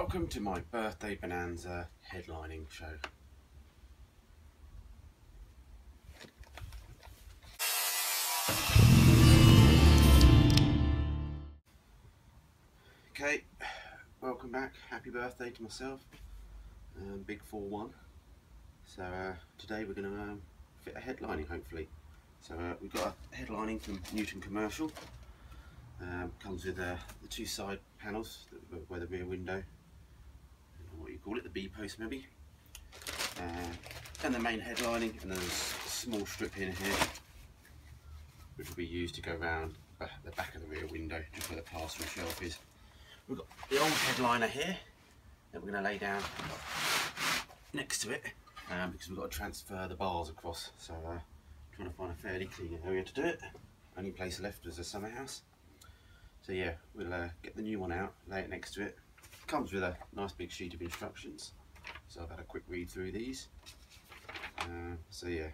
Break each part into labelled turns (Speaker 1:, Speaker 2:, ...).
Speaker 1: Welcome to my birthday bonanza headlining show. Okay, welcome back. Happy birthday to myself, big 4-1. So today we're going to fit a headlining hopefully. So we've got a headlining from Newton Commercial. Comes with the two side panels where the rear window, what you call it, the B post maybe, and the main headlining, and then there's a small strip in here which will be used to go around the back of the rear window, just where the parcel shelf is. We've got the old headliner here that we're going to lay down next to it, because we've got to transfer the bars across. So trying to find a fairly clean area to do it. Only place left was the summer house. So yeah, we'll get the new one out, lay it next to it. Comes with a nice big sheet of instructions, so I've had a quick read through these. So yeah,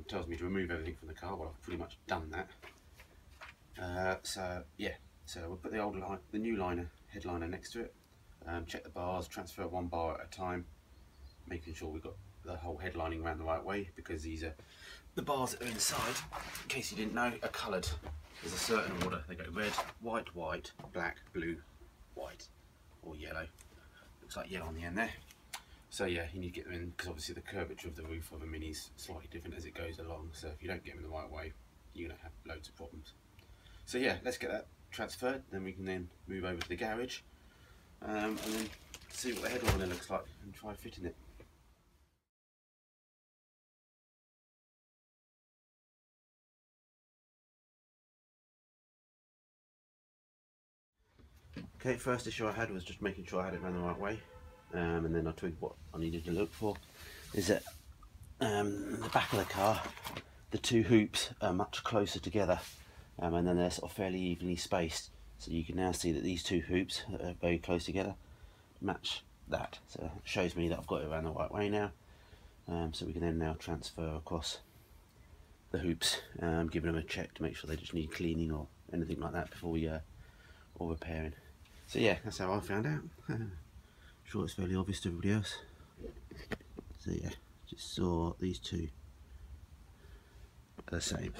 Speaker 1: tells me to remove everything from the car. Well, I've pretty much done that. So yeah, so we'll put the new headliner next to it. Check the bars, transfer one bar at a time, making sure we've got the whole headlining around the right way, because these are the bars that are inside, in case you didn't know, are coloured. There's a certain order. They go red, white, white, black, blue, white, or yellow. Looks like yellow on the end there. So yeah, you need to get them in, because obviously the curvature of the roof of a Mini is slightly different as it goes along. So if you don't get them in the right way, you're going to have loads of problems. So yeah, let's get that transferred, then we can then move over to the garage, and then see what the headliner looks like and try fitting it. Okay, first issue I had was just making sure I had it around the right way, and then I twigged what I needed to look for. Is that the back of the car, the two hoops are much closer together, and then they're sort of fairly evenly spaced. So you can now see that these two hoops are very close together, match that. So it shows me that I've got it around the right way now. So we can then now transfer across the hoops, giving them a check to make sure they just need cleaning or anything like that before we or repairing. So yeah, that's how I found out. I'm sure it's fairly obvious to everybody else. So yeah, just saw these two are the same.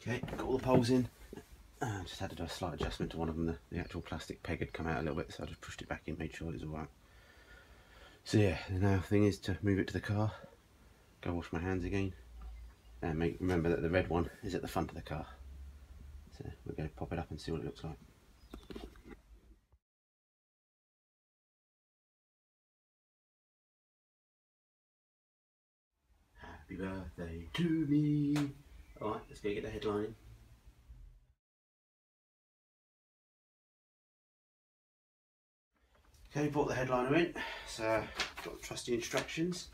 Speaker 1: Okay, got all the poles in. Just had to do a slight adjustment to one of them. The actual plastic peg had come out a little bit, so I just pushed it back in, made sure it was alright. So yeah, the now thing is to move it to the car, go wash my hands again, and remember that the red one is at the front of the car. So we'll go pop it up and see what it looks like. Happy birthday to me. Alright, let's go get the headlining. Okay, brought the headliner in, so got the trusty instructions.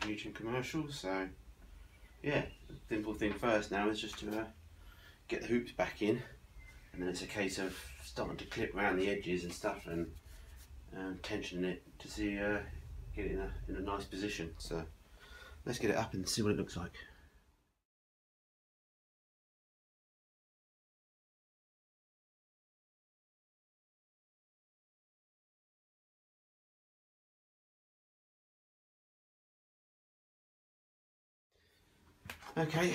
Speaker 1: Newton Commercial, so yeah, the simple thing first now is just to get the hoops back in, and then it's a case of starting to clip around the edges and stuff, and tensioning it to see get it in a nice position. So let's get it up and see what it looks like. Okay,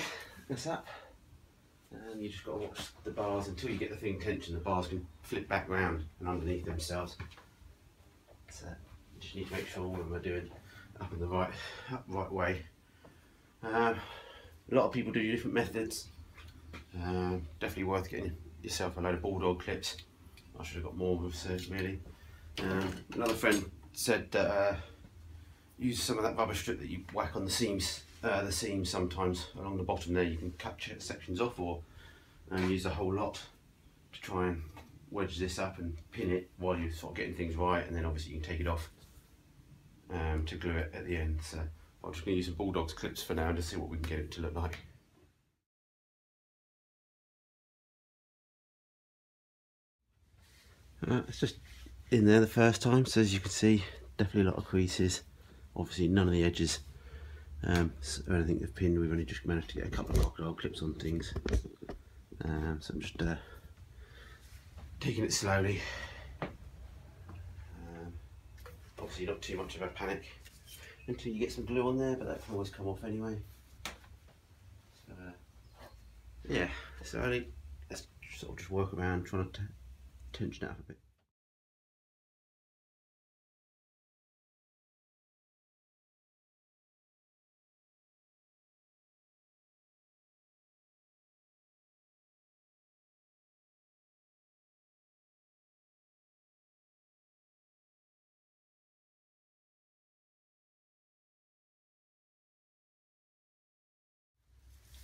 Speaker 1: that's up, and you just got to watch the bars until you get the thing tensioned. The bars can flip back round and underneath themselves, so you just need to make sure all of them are doing up in the right way. A lot of people do different methods. Definitely worth getting yourself a load of Bulldog clips. I should have got more of those really. Another friend said that use some of that rubber strip that you whack on the seams sometimes along the bottom there. You can cut sections off, or use the whole lot to try and wedge this up and pin it while you're sort of getting things right, and then obviously you can take it off to glue it at the end. So I'm just going to use some Bulldogs clips for now to see what we can get it to look like. It's just in there the first time, so as you can see, definitely a lot of creases. Obviously none of the edges or anything they've pinned. We've only just managed to get a couple of crocodile clips on things. So I'm just taking it slowly. Obviously not too much of a panic until you get some glue on there, but that can always come off anyway. So, yeah, slowly, let's sort of just work around trying to tension it up a bit.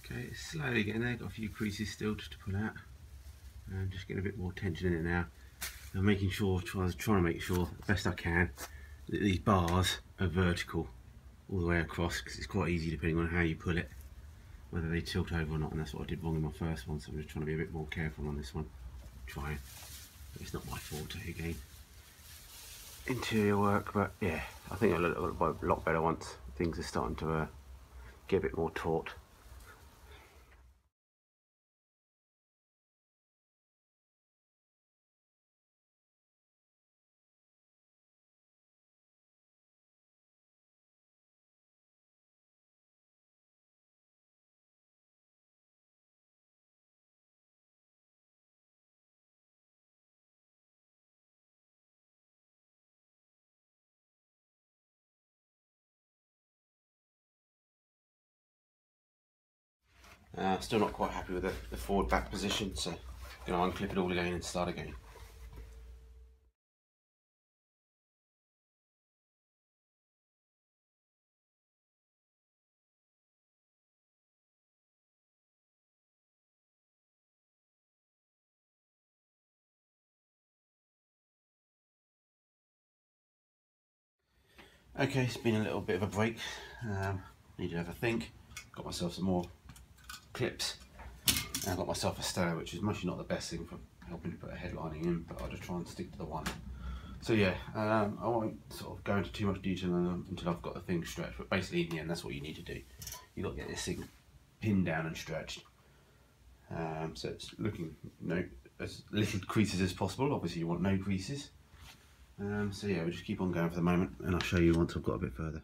Speaker 1: Okay, it's slowly getting there, got a few creases still just to pull out. And just getting a bit more tension in it now. I'm making sure, trying to make sure the best I can that these bars are vertical all the way across, because it's quite easy depending on how you pull it, whether they tilt over or not, and that's what I did wrong in my first one, so I'm just trying to be a bit more careful on this one. Trying, but it's not my forte again. Interior work, but yeah, I think it'll look a lot better once things are starting to get a bit more taut. Still not quite happy with the forward back position, so I'm going to unclip it all again and start again. Okay, it's been a little bit of a break. Need to have a think. Got myself some more clips. And I got myself a stair, which is mostly not the best thing for helping to put a headlining in, but I'll just try and stick to the one. So yeah, I won't sort of go into too much detail until I've got the thing stretched, but basically in the end that's what you need to do. You've got to get this thing pinned down and stretched. So it's looking, as little creases as possible. Obviously you want no creases. So yeah, we'll just keep on going for the moment and I'll show you once I've got a bit further.